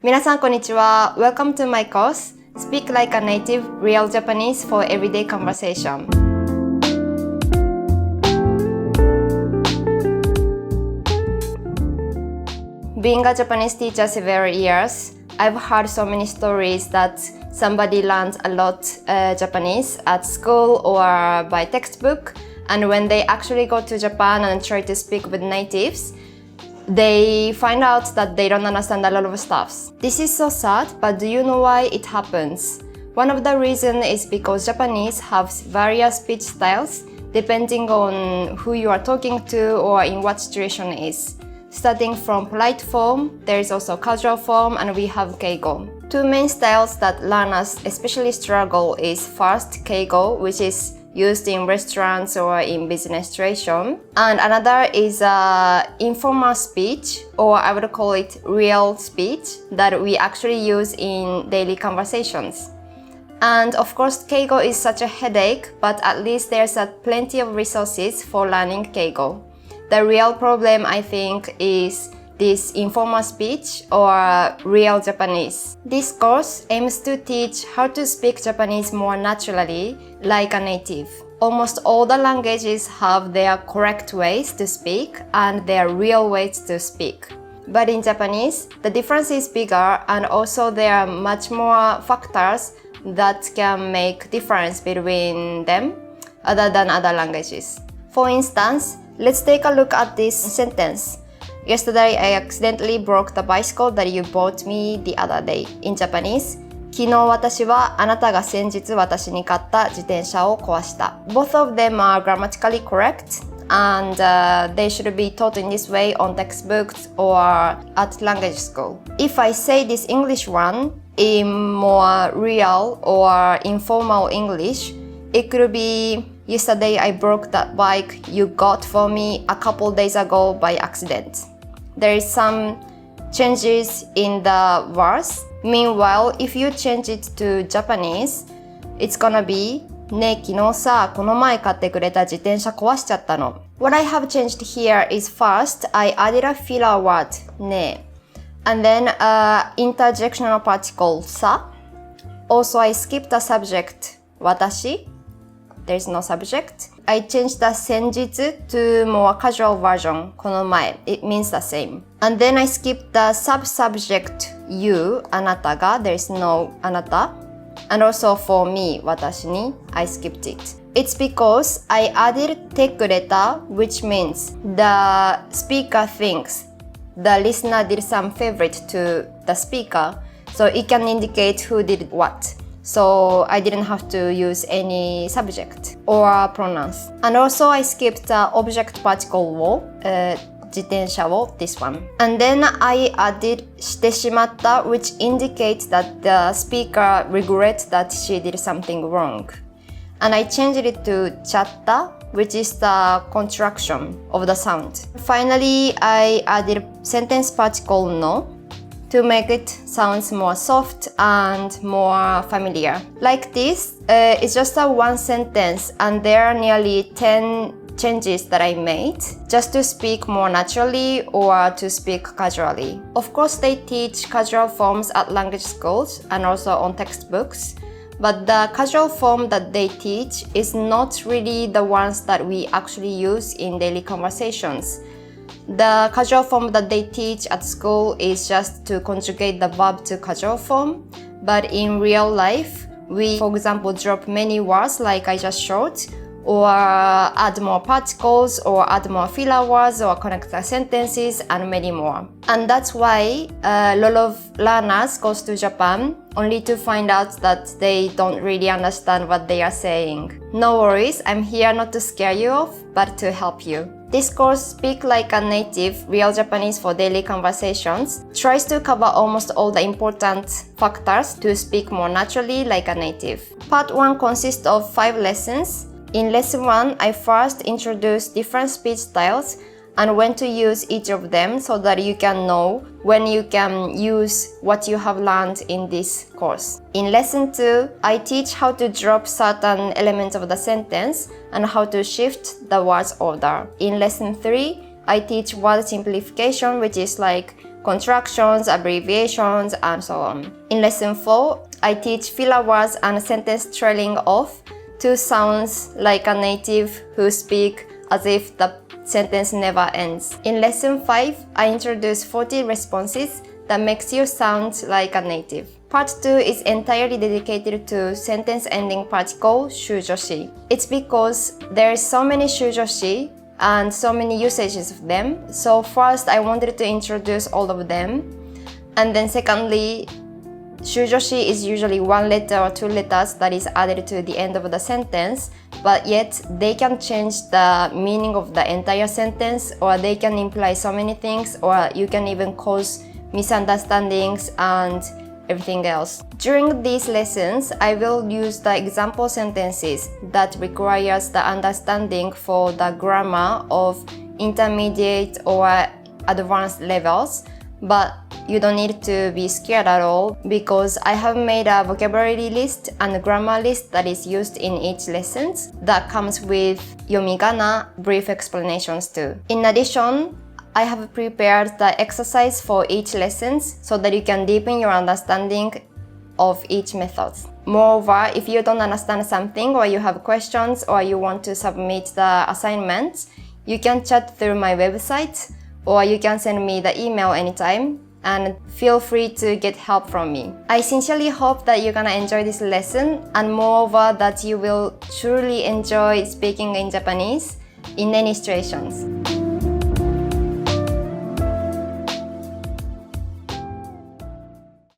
皆さんこんにちは。Welcome to my course, Speak Like a Native Real Japanese for Everyday Conversation. Being a Japanese teacher several years, I've heard so many stories that somebody learned a lot Japanese at school or by textbook, and when they actually go to Japan and try to speak with natives, they find out that they don't understand a lot of stuff. This is so sad, but do you know why it happens? One of the reasons is because Japanese have various speech styles depending on who you are talking to or in what situation it is. Starting from polite form, there is also casual form, and we have keigo. Two main styles that learners especially struggle is first keigo, which is used in restaurants or in business situation, and another is informal speech, or I would call it real speech, that we actually use in daily conversations. And of course, keigo is such a headache, but at least there's plenty of resources for learning keigo. The real problem, I think, is this informal speech or real Japanese. This course aims to teach how to speak Japanese more naturally, like a native. Almost all the languages have their correct ways to speak and their real ways to speak. But in Japanese, the difference is bigger, and also there are much more factors that can make difference between them other than other languages. For instance, let's take a look at this sentence. Yesterday, I accidentally broke the bicycle that you bought me the other day. In Japanese, 昨日私はあなたが先日私に買った自転車を壊した。Both of them are grammatically correct, and they should be taught in this way on textbooks or at language school. If I say this English one in more real or informal English, it could be, yesterday I broke that bike you got for me a couple days ago by accident. There is some changes in the verse. Meanwhile, if you change it to Japanese, it's gonna be ねえ昨日さこの前買ってくれた自転車壊しちゃったの。What I have changed here is first, I added a filler word ねえ and then interjectional particle さ Also, I skipped a subject 私 There's no subject. I changed the 先日 to more casual version この前 It means the same. And then I skipped the sub-subject you あなたが There's no あなた And also for me 私に I skipped it. It's because I added てくれた which means the speaker thinks the listener did some favorite to the speaker, so it can indicate who did what.So I didn't have to use any subject or pronouns. And also I skipped the object particle を、自転車を this one. And then I added してしまった which indicates that the speaker regrets that she did something wrong. And I changed it to ちゃった which is the contraction of the sound. Finally, I added sentence particle のto make it sounds more soft and more familiar. Like this, it's just a one sentence, and there are nearly 10 changes that I made just to speak more naturally or to speak casually. Of course, they teach casual forms at language schools and also on textbooks, but the casual form that they teach is not really the ones that we actually use in daily conversations.The casual form that they teach at school is just to conjugate the verb to casual form. But in real life, we, for example, drop many words like I just showed, or add more particles, or add more filler words, or connect the sentences, and many more. And that's why a lot of learners goes to Japan only to find out that they don't really understand what they are saying. No worries, I'm here not to scare you off, but to help you.This course, Speak Like a Native, Real Japanese for Daily Conversations, tries to cover almost all the important factors to speak more naturally like a native. Part 1 consists of 5 lessons. In Lesson 1, I first introduced different speech styles and when to use each of them so that you can know when you can use what you have learned in this course. In Lesson 2, I teach how to drop certain elements of the sentence and how to shift the words order. In Lesson 3, I teach word simplification, which is like contractions, abbreviations, and so on. In lesson 4, I teach filler words and sentence trailing off to sounds like a native who speak as if the sentence never ends. In lesson 5, I introduce 40 responses that makes you sound like a native. Part 2 is entirely dedicated to sentence ending particle shujoshi. It's because there is so many shujoshi and so many usages of them. So first I wanted to introduce all of them. And then secondly, shujoshi is usually one letter or two letters that is added to the end of the sentence, but yet they can change the meaning of the entire sentence, or they can imply so many things, or you can even cause misunderstandings and everything else. During these lessons, I will use the example sentences that requires the understanding for the grammar of intermediate or advanced levels, but you don't need to be scared at all because I have made a vocabulary list and a grammar list that is used in each lesson that comes with yomigana brief explanations too. In addition, I have prepared the exercise for each lesson so that you can deepen your understanding of each method. Moreover, if you don't understand something or you have questions or you want to submit the assignments, you can chat through my website or you can send me the email anytime, and feel free to get help from me. I sincerely hope that you're gonna enjoy this lesson, and moreover that you will truly enjoy speaking in Japanese in any situations.